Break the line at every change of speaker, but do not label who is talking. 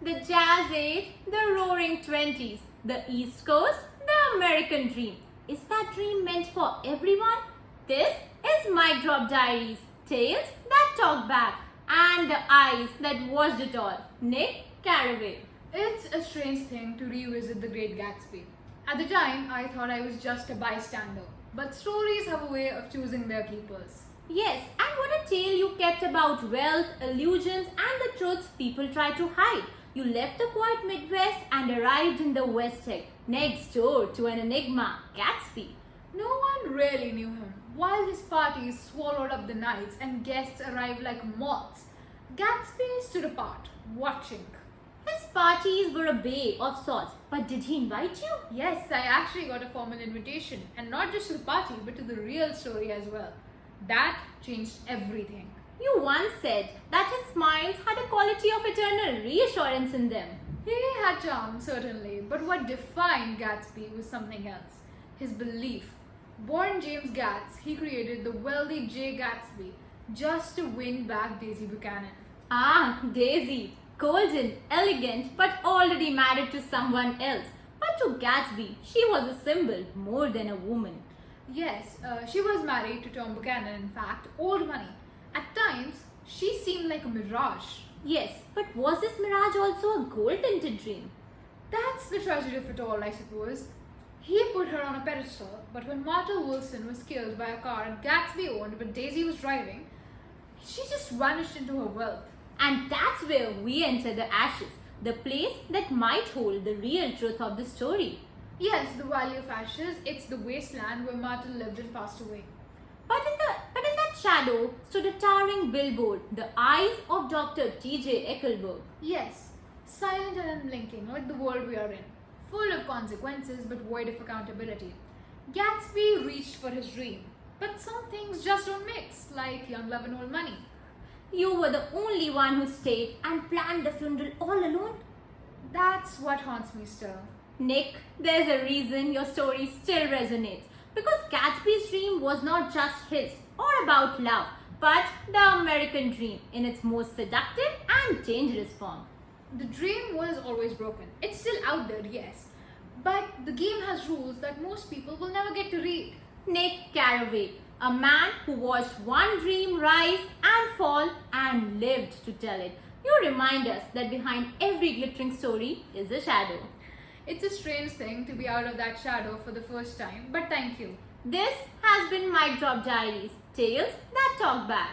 the Jazz Age, the Roaring Twenties, the East Coast, the American Dream. Is that dream meant for everyone? This is Mic Drop Diaries, tales that talk back, and the eyes that watched it all. Nick Carraway.
It's a strange thing to revisit The Great Gatsby. At the time, I thought I was just a bystander, but stories have a way of choosing their keepers.
Yes, and what a tale you kept about wealth, illusions, and the truths people try to hide. You left the quiet Midwest and arrived in the West Egg, next door to an enigma, Gatsby.
No one really knew him. While his parties swallowed up the nights and guests arrived like moths, Gatsby stood apart, watching.
His parties were a bay of sorts, but did he invite you?
Yes, I actually got a formal invitation, and not just to the party, but to the real story as well. That changed everything.
You once said that his smiles had a quality of eternal reassurance in them.
He had charm, certainly, but what defined Gatsby was something else. His belief. Born James Gatz, he created the wealthy J. Gatsby just to win back Daisy Buchanan.
Ah, Daisy. Golden, elegant, but already married to someone else. But to Gatsby, she was a symbol more than a woman.
Yes, she was married to Tom Buchanan, in fact, owed money. At times, she seemed like a mirage.
Yes, but was this mirage also a gold-tinted dream?
That's the tragedy of it all, I suppose. He put her on a pedestal, but when Martha Wilson was killed by a car Gatsby owned but Daisy was driving, she just vanished into her wealth.
And that's where we enter the ashes, the place that might hold the real truth of the story.
Yes, the Valley of Ashes, it's the wasteland where Martin lived and passed away.
But in that shadow stood a towering billboard, the eyes of Dr. T.J. Eckleburg.
Yes, silent and unblinking, like the world we are in, full of consequences but void of accountability. Gatsby reached for his dream, but some things just don't mix, like young love and old money.
You were the only one who stayed and planned the funeral all alone?
That's what haunts me still.
Nick, there's a reason your story still resonates. Because Gatsby's dream was not just his or about love, but the American dream in its most seductive and dangerous form.
The dream was always broken. It's still out there, yes. But the game has rules that most people will never get to read.
Nick Carraway, a man who watched one dream rise and fall and lived to tell it. You remind us that behind every glittering story is a shadow.
It's a strange thing to be out of that shadow for the first time, but thank you.
This has been Mic Drop Diaries, tales that talk back.